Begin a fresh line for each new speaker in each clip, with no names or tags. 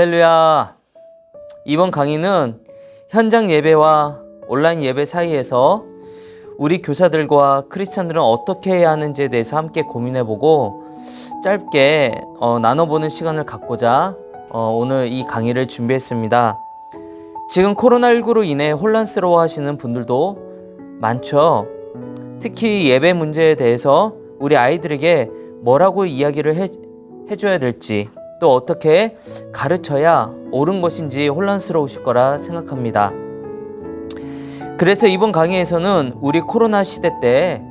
할렐루야. 이번 강의는 현장 예배와 온라인 예배 사이에서 우리 교사들과 크리스찬들은 어떻게 해야 하는지에 대해서 함께 고민해보고 짧게 나눠보는 시간을 갖고자 오늘 이 강의를 준비했습니다. 지금 코로나19로 인해 혼란스러워 하시는 분들도 많죠. 특히 예배 문제에 대해서 우리 아이들에게 뭐라고 이야기를 해줘야 될지, 또 어떻게 가르쳐야 옳은 것인지 혼란스러우실 거라 생각합니다. 그래서 이번 강의에서는 우리 코로나 시대 때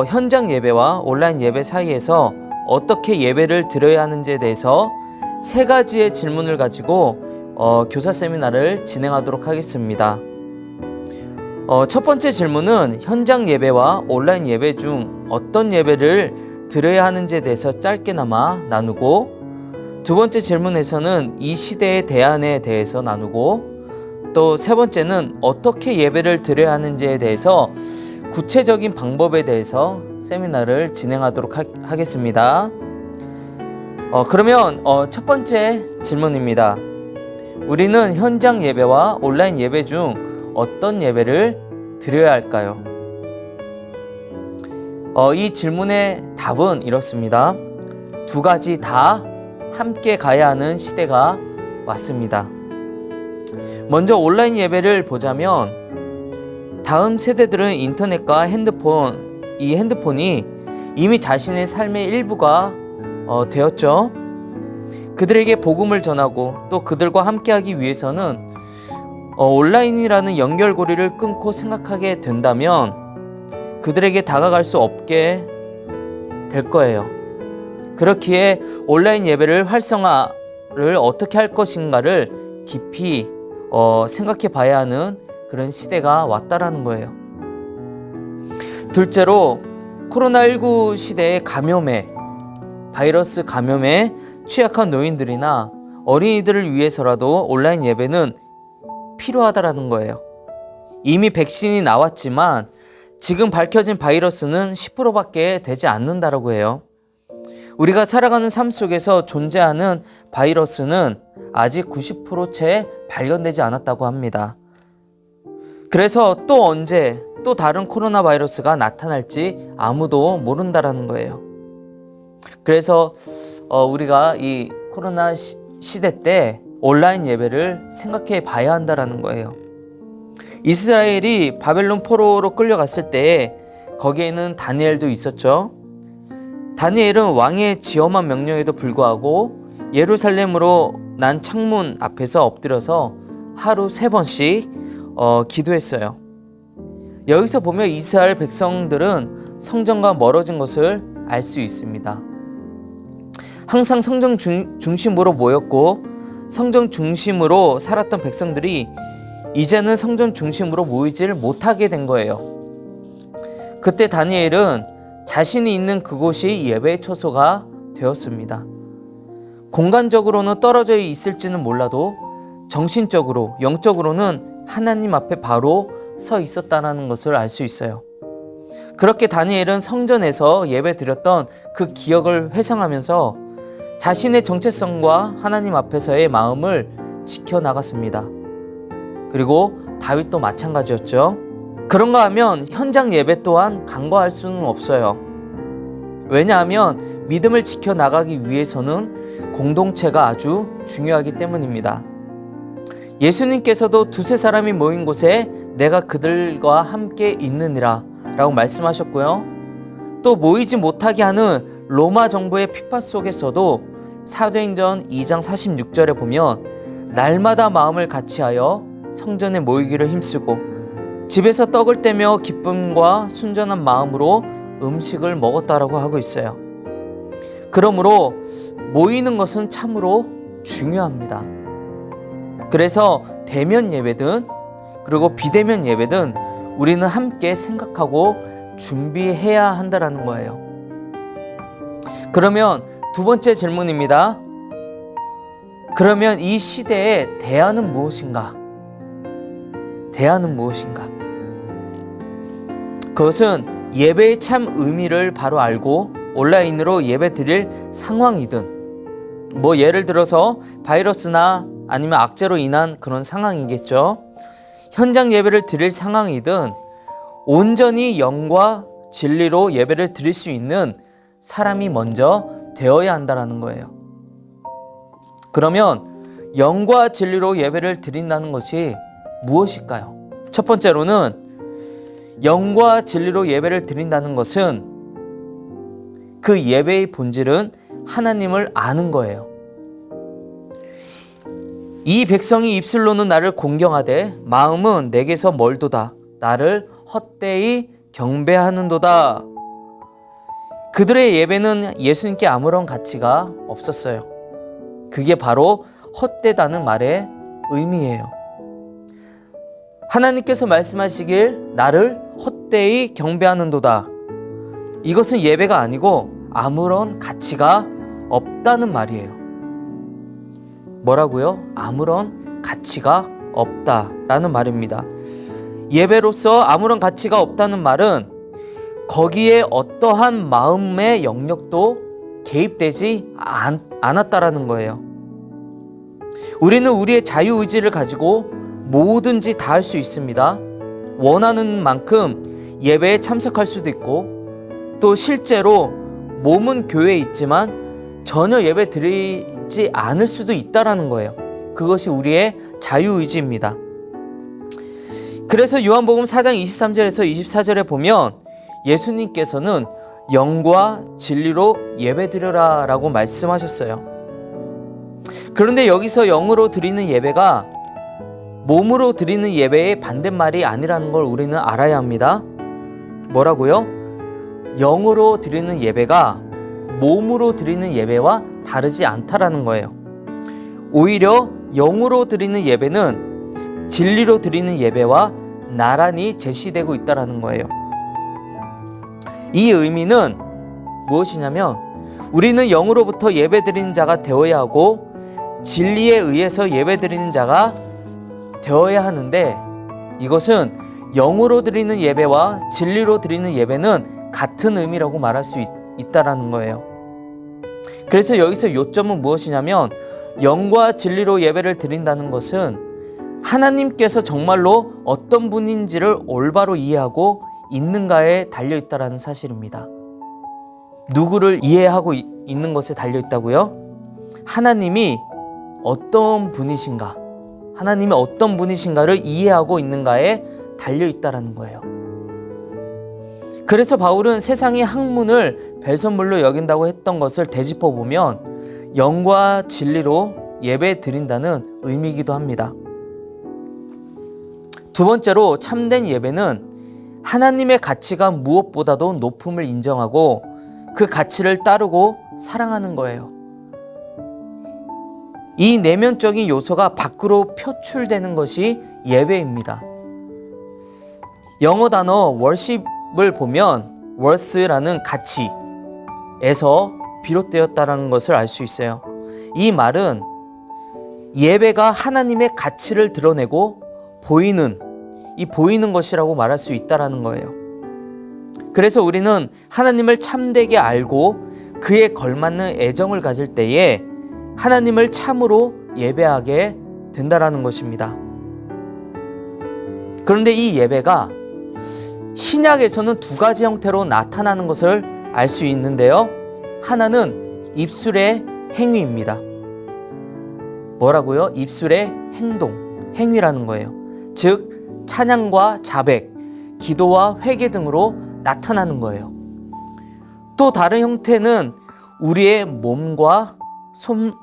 현장 예배와 온라인 예배 사이에서 어떻게 예배를 드려야 하는지에 대해서 세 가지의 질문을 가지고 교사 세미나를 진행하도록 하겠습니다. 첫 번째 질문은 현장 예배와 온라인 예배 중 어떤 예배를 드려야 하는지에 대해서 짧게나마 나누고, 두 번째 질문에서는 이 시대의 대안에 대해서 나누고, 또 세 번째는 어떻게 예배를 드려야 하는지에 대해서 구체적인 방법에 대해서 세미나를 진행하도록 하겠습니다. 그러면 첫 번째 질문입니다. 우리는 현장 예배와 온라인 예배 중 어떤 예배를 드려야 할까요? 이 질문의 답은 이렇습니다. 두 가지 다 함께 가야 하는 시대가 왔습니다. 먼저 온라인 예배를 보자면 다음 세대들은 인터넷과 핸드폰이 이미 자신의 삶의 일부가 되었죠. 그들에게 복음을 전하고 또 그들과 함께하기 위해서는 온라인이라는 연결고리를 끊고 생각하게 된다면 그들에게 다가갈 수 없게 될 거예요. 그렇기에 온라인 예배를 활성화를 어떻게 할 것인가를 깊이 생각해 봐야 하는 그런 시대가 왔다라는 거예요. 둘째로 코로나19 시대의 바이러스 감염에 취약한 노인들이나 어린이들을 위해서라도 온라인 예배는 필요하다라는 거예요. 이미 백신이 나왔지만 지금 밝혀진 바이러스는 10%밖에 되지 않는다라고 해요. 우리가 살아가는 삶 속에서 존재하는 바이러스는 아직 90%채 발견되지 않았다고 합니다. 그래서 또 언제 또 다른 코로나 바이러스가 나타날지 아무도 모른다라는 거예요. 그래서 우리가 이 코로나 시대 때 온라인 예배를 생각해 봐야 한다라는 거예요. 이스라엘이 바벨론 포로로 끌려갔을 때에 거기에는 다니엘도 있었죠. 다니엘은 왕의 지엄한 명령에도 불구하고 예루살렘으로 난 창문 앞에서 엎드려서 하루 3번씩 기도했어요. 여기서 보면 이스라엘 백성들은 성전과 멀어진 것을 알 수 있습니다. 항상 성전 중심으로 모였고 성전 중심으로 살았던 백성들이 이제는 성전 중심으로 모이지를 못하게 된 거예요. 그때 다니엘은 자신이 있는 그곳이 예배의 처소가 되었습니다. 공간적으로는 떨어져 있을지는 몰라도 정신적으로, 영적으로는 하나님 앞에 바로 서 있었다는 것을 알 수 있어요. 그렇게 다니엘은 성전에서 예배 드렸던 그 기억을 회상하면서 자신의 정체성과 하나님 앞에서의 마음을 지켜나갔습니다. 그리고 다윗도 마찬가지였죠. 그런가 하면 현장 예배 또한 간과할 수는 없어요. 왜냐하면 믿음을 지켜나가기 위해서는 공동체가 아주 중요하기 때문입니다. 예수님께서도 두세 사람이 모인 곳에 내가 그들과 함께 있느니라 라고 말씀하셨고요. 또 모이지 못하게 하는 로마 정부의 핍박 속에서도 사도행전 2장 46절에 보면 날마다 마음을 같이하여 성전에 모이기를 힘쓰고 집에서 떡을 떼며 기쁨과 순전한 마음으로 음식을 먹었다라고 하고 있어요. 그러므로 모이는 것은 참으로 중요합니다. 그래서 대면 예배든 그리고 비대면 예배든 우리는 함께 생각하고 준비해야 한다라는 거예요. 그러면 두 번째 질문입니다. 그러면 이 시대의 대안은 무엇인가? 대안은 무엇인가? 그것은 예배의 참 의미를 바로 알고 온라인으로 예배 드릴 상황이든 뭐 예를 들어서 바이러스나 아니면 악재로 인한 그런 상황이겠죠. 현장 예배를 드릴 상황이든 온전히 영과 진리로 예배를 드릴 수 있는 사람이 먼저 되어야 한다는 거예요. 그러면 영과 진리로 예배를 드린다는 것이 무엇일까요? 첫 번째로는 영과 진리로 예배를 드린다는 것은 그 예배의 본질은 하나님을 아는 거예요. 이 백성이 입술로는 나를 공경하되 마음은 내게서 멀도다. 나를 헛되이 경배하는도다. 그들의 예배는 예수님께 아무런 가치가 없었어요. 그게 바로 헛되다는 말의 의미예요. 하나님께서 말씀하시길 나를 헛되이 경배하는도다. 이것은 예배가 아니고 아무런 가치가 없다는 말이에요. 뭐라고요? 아무런 가치가 없다라는 말입니다. 예배로서 아무런 가치가 없다는 말은 거기에 어떠한 마음의 영역도 개입되지 않았다라는 거예요. 우리는 우리의 자유의지를 가지고 뭐든지 다 할 수 있습니다. 원하는 만큼 예배에 참석할 수도 있고 또 실제로 몸은 교회에 있지만 전혀 예배 드리지 않을 수도 있다라는 거예요. 그것이 우리의 자유의지입니다. 그래서 요한복음 4장 23절에서 24절에 보면 예수님께서는 영과 진리로 예배 드려라 라고 말씀하셨어요. 그런데 여기서 영으로 드리는 예배가 몸으로 드리는 예배의 반대말이 아니라는 걸 우리는 알아야 합니다. 뭐라고요? 영으로 드리는 예배가 몸으로 드리는 예배와 다르지 않다라는 거예요. 오히려 영으로 드리는 예배는 진리로 드리는 예배와 나란히 제시되고 있다라는 거예요. 이 의미는 무엇이냐면 우리는 영으로부터 예배드리는 자가 되어야 하고 진리에 의해서 예배드리는 자가 되어야 하는데 이것은 영으로 드리는 예배와 진리로 드리는 예배는 같은 의미라고 말할 수 있다라는 거예요. 그래서 여기서 요점은 무엇이냐면 영과 진리로 예배를 드린다는 것은 하나님께서 정말로 어떤 분인지를 올바로 이해하고 있는가에 달려있다라는 사실입니다. 누구를 이해하고 있는 것에 달려있다고요? 하나님이 어떤 분이신가, 하나님이 어떤 분이신가를 이해하고 있는가에 달려있다라는 거예요. 그래서 바울은 세상이 학문을 배설물로 여긴다고 했던 것을 되짚어 보면 영과 진리로 예배 드린다는 의미이기도 합니다. 두 번째로 참된 예배는 하나님의 가치가 무엇보다도 높음을 인정하고 그 가치를 따르고 사랑하는 거예요. 이 내면적인 요소가 밖으로 표출되는 것이 예배입니다. 영어 단어 worship을 보면 worth라는 가치에서 비롯되었다는 것을 알 수 있어요. 이 말은 예배가 하나님의 가치를 드러내고 보이는 것이라고 말할 수 있다는 거예요. 그래서 우리는 하나님을 참되게 알고 그에 걸맞는 애정을 가질 때에 하나님을 참으로 예배하게 된다는 것입니다. 그런데 이 예배가 신약에서는 두 가지 형태로 나타나는 것을 알 수 있는데요. 하나는 입술의 행위입니다. 뭐라고요? 입술의 행위라는 거예요. 즉 찬양과 자백, 기도와 회개 등으로 나타나는 거예요. 또 다른 형태는 우리의 몸과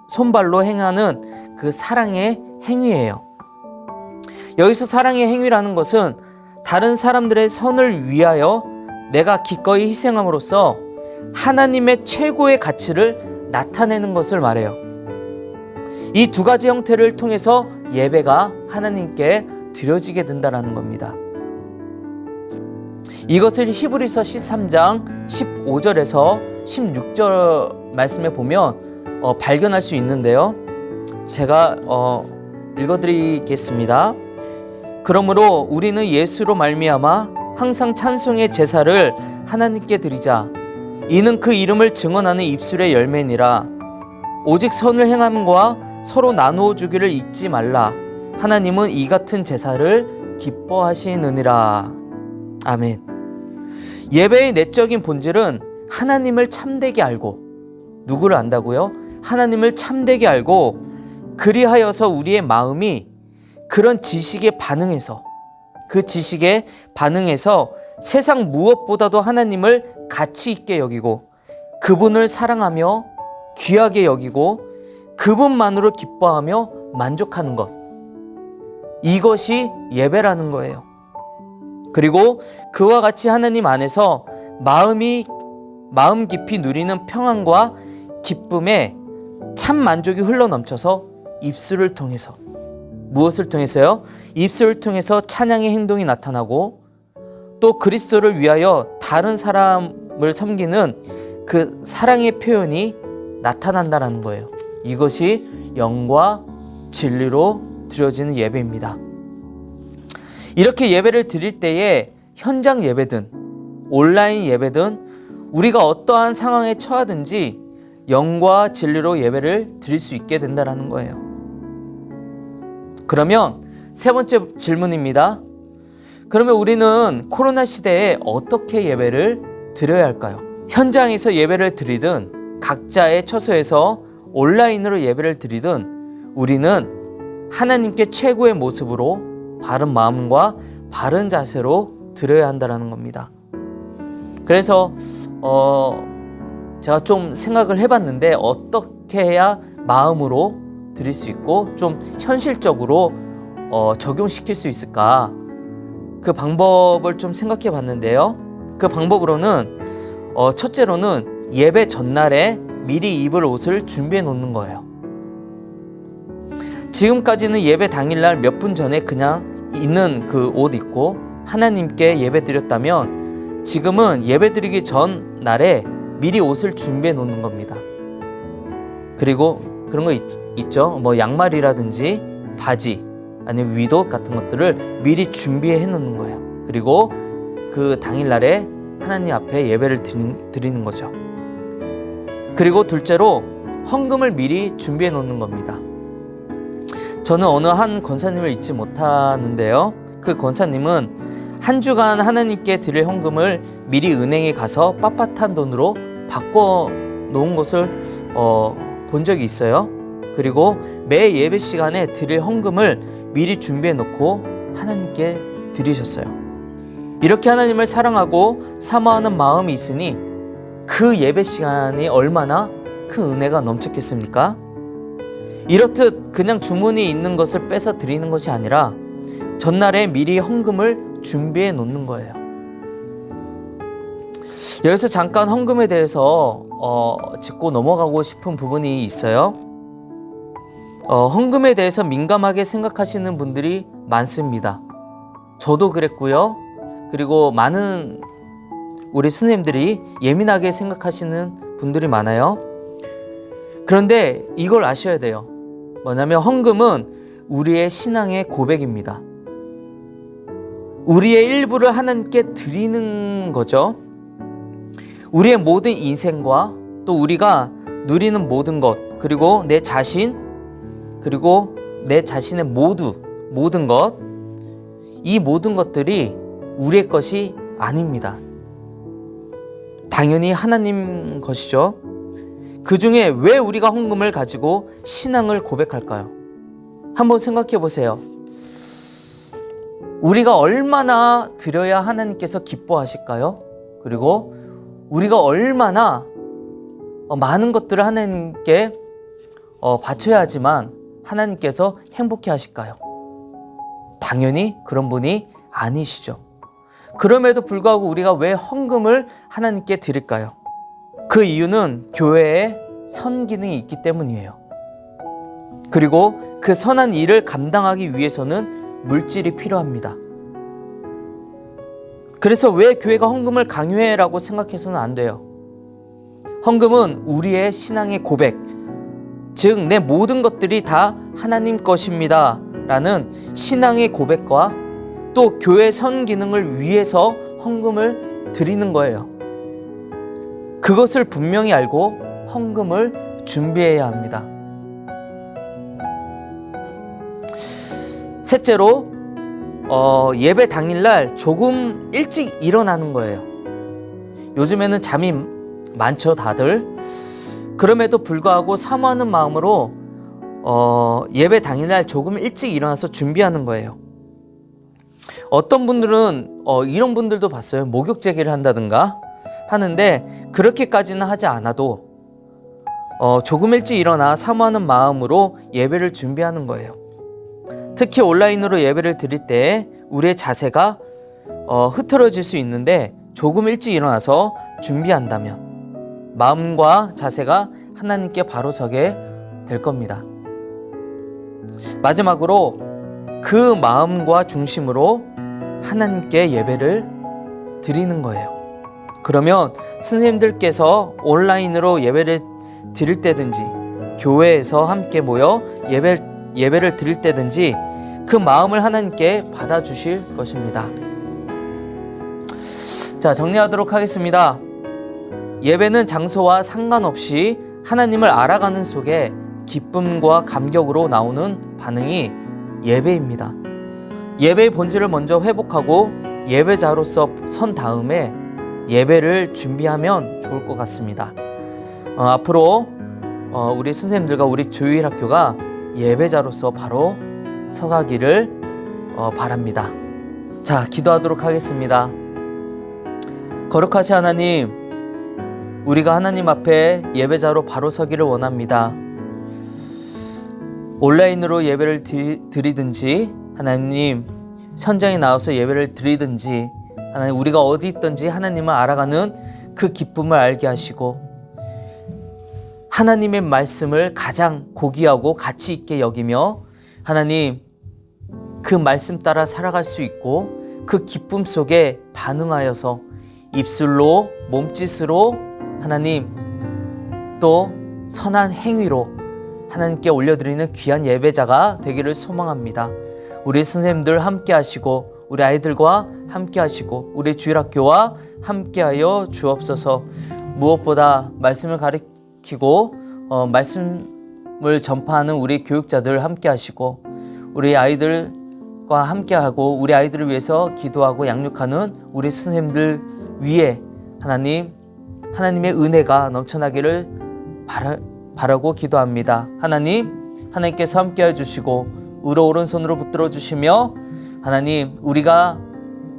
손발로 행하는 그 사랑의 행위예요. 여기서 사랑의 행위라는 것은 다른 사람들의 선을 위하여 내가 기꺼이 희생함으로써 하나님의 최고의 가치를 나타내는 것을 말해요. 이 두 가지 형태를 통해서 예배가 하나님께 드려지게 된다는 겁니다. 이것을 히브리서 13장 15절에서 16절 말씀에 보면 발견할 수 있는데요. 제가 읽어드리겠습니다. 그러므로 우리는 예수로 말미암아 항상 찬송의 제사를 하나님께 드리자. 이는 그 이름을 증언하는 입술의 열매니라. 오직 선을 행함과 서로 나누어 주기를 잊지 말라. 하나님은 이 같은 제사를 기뻐하시느니라. 아멘. 예배의 내적인 본질은 하나님을 참되게 알고, 누구를 안다고요? 하나님을 참되게 알고, 그리하여서 우리의 마음이 그런 지식에 반응해서, 그 지식에 반응해서 세상 무엇보다도 하나님을 가치 있게 여기고, 그분을 사랑하며 귀하게 여기고, 그분만으로 기뻐하며 만족하는 것, 이것이 예배라는 거예요. 그리고 그와 같이 하나님 안에서 마음 깊이 누리는 평안과 기쁨에 참 만족이 흘러넘쳐서 입술을 통해서, 무엇을 통해서요? 입술을 통해서 찬양의 행동이 나타나고, 또 그리스도를 위하여 다른 사람을 섬기는 그 사랑의 표현이 나타난다는 거예요. 이것이 영과 진리로 드려지는 예배입니다. 이렇게 예배를 드릴 때에 현장 예배든 온라인 예배든 우리가 어떠한 상황에 처하든지 영과 진리로 예배를 드릴 수 있게 된다는 거예요. 그러면 세 번째 질문입니다. 그러면 우리는 코로나 시대에 어떻게 예배를 드려야 할까요? 현장에서 예배를 드리든 각자의 처소에서 온라인으로 예배를 드리든 우리는 하나님께 최고의 모습으로 바른 마음과 바른 자세로 드려야 한다는 겁니다. 그래서 제가 좀 생각을 해봤는데 어떻게 해야 마음으로 드릴 수 있고 좀 현실적으로 적용시킬 수 있을까, 그 방법을 좀 생각해 봤는데요. 그 방법으로는 첫째로는 예배 전날에 미리 입을 옷을 준비해 놓는 거예요. 지금까지는 예배 당일날 몇 분 전에 그냥 있는 그 옷 입고 하나님께 예배 드렸다면, 지금은 예배 드리기 전 날에 미리 옷을 준비해 놓는 겁니다. 그리고 그런 거 있죠. 뭐 양말이라든지 바지 아니면 윗옷 같은 것들을 미리 준비해 놓는 거예요. 그리고 그 당일날에 하나님 앞에 예배를 드리는 거죠. 그리고 둘째로 헌금을 미리 준비해 놓는 겁니다. 저는 어느 한 권사님을 잊지 못하는데요. 그 권사님은 한 주간 하나님께 드릴 헌금을 미리 은행에 가서 빳빳한 돈으로 바꿔 놓은 것을 본 적이 있어요. 그리고 매 예배 시간에 드릴 헌금을 미리 준비해 놓고 하나님께 드리셨어요. 이렇게 하나님을 사랑하고 사모하는 마음이 있으니 그 예배 시간이 얼마나 큰 은혜가 넘쳤겠습니까? 이렇듯 그냥 주문이 있는 것을 뺏어 드리는 것이 아니라 전날에 미리 헌금을 준비해 놓는 거예요. 여기서 잠깐 헌금에 대해서 짚고 넘어가고 싶은 부분이 있어요. 헌금에 대해서 민감하게 생각하시는 분들이 많습니다. 저도 그랬고요. 그리고 많은 우리 스님들이 예민하게 생각하시는 분들이 많아요. 그런데 이걸 아셔야 돼요. 뭐냐면 헌금은 우리의 신앙의 고백입니다. 우리의 일부를 하나님께 드리는 거죠. 우리의 모든 인생과 또 우리가 누리는 모든 것, 그리고 내 자신, 그리고 내 자신의 모든 것, 이 모든 것들이 우리의 것이 아닙니다. 당연히 하나님 것이죠. 그 중에 왜 우리가 헌금을 가지고 신앙을 고백할까요? 한번 생각해 보세요. 우리가 얼마나 드려야 하나님께서 기뻐하실까요? 그리고 우리가 얼마나 많은 것들을 하나님께 바쳐야 하지만 하나님께서 행복해 하실까요? 당연히 그런 분이 아니시죠. 그럼에도 불구하고 우리가 왜 헌금을 하나님께 드릴까요? 그 이유는 교회에 선 기능이 있기 때문이에요. 그리고 그 선한 일을 감당하기 위해서는 물질이 필요합니다. 그래서 왜 교회가 헌금을 강요해라고 생각해서는 안 돼요. 헌금은 우리의 신앙의 고백, 즉 내 모든 것들이 다 하나님 것입니다 라는 신앙의 고백과 또 교회 선 기능을 위해서 헌금을 드리는 거예요. 그것을 분명히 알고 헌금을 준비해야 합니다. 셋째로 예배 당일날 조금 일찍 일어나는 거예요. 요즘에는 잠이 많죠, 다들. 그럼에도 불구하고 사모하는 마음으로 예배 당일날 조금 일찍 일어나서 준비하는 거예요. 어떤 분들은 이런 분들도 봤어요. 목욕제기를 한다든가 하는데, 그렇게까지는 하지 않아도 조금 일찍 일어나 사모하는 마음으로 예배를 준비하는 거예요. 특히 온라인으로 예배를 드릴 때 우리의 자세가 흐트러질 수 있는데, 조금 일찍 일어나서 준비한다면 마음과 자세가 하나님께 바로 서게 될 겁니다. 마지막으로 그 마음과 중심으로 하나님께 예배를 드리는 거예요. 그러면 선생님들께서 온라인으로 예배를 드릴 때든지 교회에서 함께 모여 예배를 드릴 때든지 그 마음을 하나님께 받아주실 것입니다. 자, 정리하도록 하겠습니다. 예배는 장소와 상관없이 하나님을 알아가는 속에 기쁨과 감격으로 나오는 반응이 예배입니다. 예배의 본질을 먼저 회복하고 예배자로서 선 다음에 예배를 준비하면 좋을 것 같습니다. 앞으로 우리 선생님들과 우리 주일학교가 예배자로서 바로 서가기를 바랍니다. 자, 기도하도록 하겠습니다. 거룩하신 하나님, 우리가 하나님 앞에 예배자로 바로 서기를 원합니다. 온라인으로 예배를 드리든지 하나님 현장에 나와서 예배를 드리든지 하나님 우리가 어디 있든지 하나님을 알아가는 그 기쁨을 알게 하시고 하나님의 말씀을 가장 고귀하고 가치 있게 여기며 하나님 그 말씀 따라 살아갈 수 있고 그 기쁨 속에 반응하여서 입술로 몸짓으로 하나님 또 선한 행위로 하나님께 올려드리는 귀한 예배자가 되기를 소망합니다. 우리 선생님들 함께 하시고 우리 아이들과 함께 하시고 우리 주일학교와 함께 하여 주옵소서. 무엇보다 말씀을 가르치고 말씀을 전파하는 우리 교육자들 함께 하시고 우리 아이들과 함께 하고 우리 아이들을 위해서 기도하고 양육하는 우리 선생님들 위에 하나님의 은혜가 넘쳐나기를 바라고 기도합니다. 하나님께서 함께 해주시고 의로 오른손으로 붙들어 주시며 하나님 우리가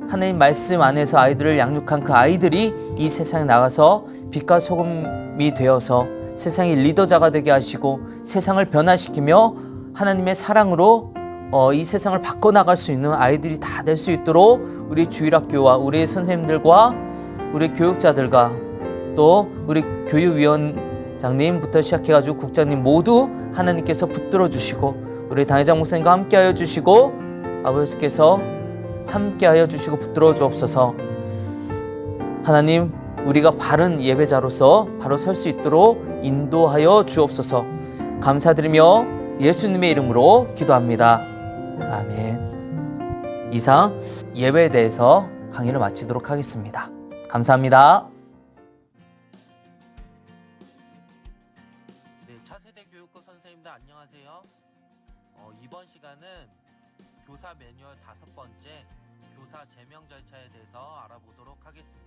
하나님 말씀 안에서 아이들을 양육한 그 아이들이 이 세상에 나가서 빛과 소금이 되어서 세상의 리더자가 되게 하시고 세상을 변화시키며 하나님의 사랑으로 이 세상을 바꿔나갈 수 있는 아이들이 다 될 수 있도록 우리 주일학교와 우리 선생님들과 우리 교육자들과 또 우리 교육위원장님부터 시작해가지고 국장님 모두 하나님께서 붙들어 주시고 우리 당회장 목사님과 함께하여 주시고 아버지께서 함께하여 주시고 붙들어 주옵소서. 하나님 우리가 바른 예배자로서 바로 설 수 있도록 인도하여 주옵소서. 감사드리며 예수님의 이름으로 기도합니다. 아멘. 이상 예배에 대해서 강의를 마치도록 하겠습니다. 감사합니다.
네, 차세대 교육과 선생님들 안녕하세요. 이번 시간은 교사 매뉴얼 5번째 교사 제명 절차에 대해서 알아보도록 하겠습니다.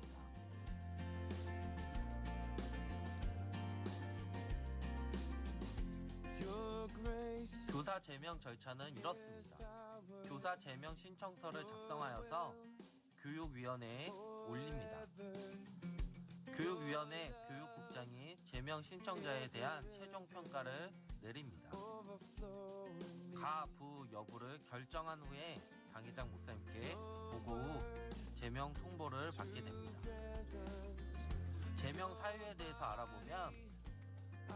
교사 제명 절차는 이렇습니다. 교사 제명 신청서를 작성하여서 교육위원회에 올립니다. 교육위원회 교육국장이 제명 신청자에 대한 최종 평가를 내립니다. 가부 여부를 결정한 후에 당회장 목사님께 보고 후 제명 통보를 받게 됩니다. 제명 사유에 대해서 알아보면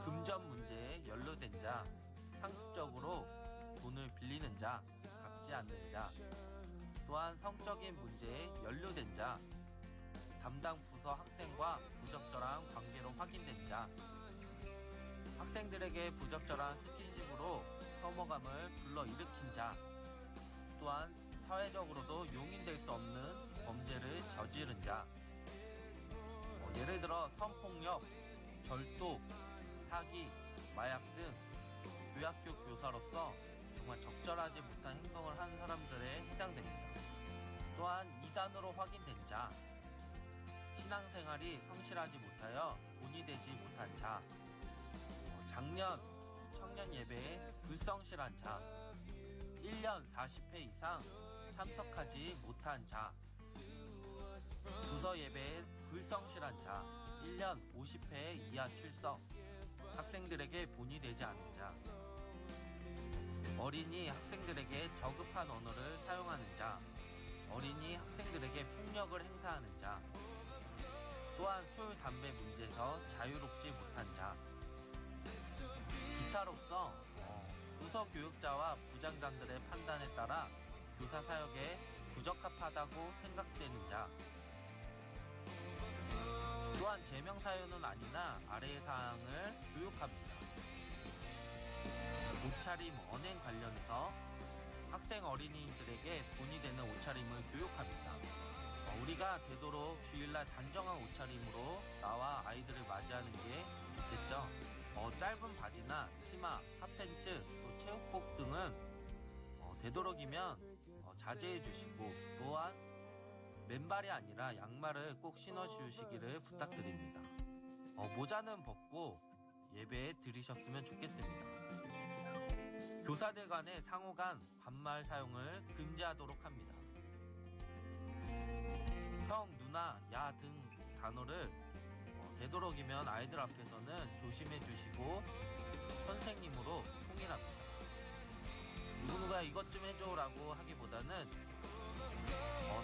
금전 문제에 연루된 자, 상습적으로 돈을 빌리는 자, 갚지 않는 자, 또한 성적인 문제에 연루된 자, 담당 부서 학생과 부적절한 관계로 확인된 자, 학생들에게 부적절한 스킨십으로 혐오감을 불러일으킨 자, 또한 사회적으로도 용인될 수 없는 범죄를 저지른 자, 예를 들어 성폭력, 절도, 사기, 마약 등 교학교 교사로서 정말 적절하지 못한 행동을 한 사람들에 해당됩니다. 또한 이단으로 확인된 자, 신앙생활이 성실하지 못하여 본이 되지 못한 자, 작년 청년 예배에 불성실한 자, 1년 40회 이상 참석하지 못한 자, 부서 예배에 불성실한 자, 1년 50회 이하 출석, 학생들에게 본이 되지 않은 자, 어린이 학생들에게 저급한 언어를 사용하는 자, 어린이 학생들에게 폭력을 행사하는 자, 또한 술, 담배 문제에서 자유롭지 못한 자, 기타로서 부서 교육자와 부장단들의 판단에 따라 교사 사역에 부적합하다고 생각되는 자, 또한 제명 사유는 아니나 아래의 사항을 교육합니다. 옷차림, 언행 관련해서 학생 어린이들에게 본이 되는 옷차림을 교육합니다. 우리가 되도록 주일날 단정한 옷차림으로 나와 아이들을 맞이하는 게 좋겠죠. 짧은 바지나 치마, 핫팬츠, 또 체육복 등은 되도록이면 자제해 주시고, 또한 맨발이 아니라 양말을 꼭 신어 주시기를 부탁드립니다. 모자는 벗고 예배에 들으셨으면 좋겠습니다. 교사들 간의 상호 간 반말 사용을 금지하도록 합니다. 형, 누나, 야 등 단어를 되도록이면 아이들 앞에서는 조심해 주시고 선생님으로 통일합니다. 누구누가 이것 좀 해줘 라고 하기보다는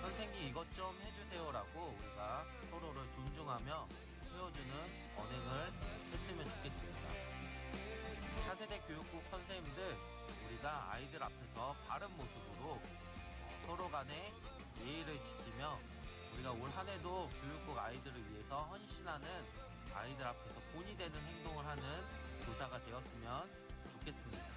선생님 이것 좀 해주세요 라고 우리가 서로를 존중하며 헤어주는 언행을 했으면 좋겠습니다. 차세대 교육국 선생님들, 우리가 아이들 앞에서 바른 모습으로 서로 간의 예의를 지키며 우리가 올 한 해도 교육국 아이들을 위해서 헌신하는, 아이들 앞에서 본이 되는 행동을 하는 교사가 되었으면 좋겠습니다.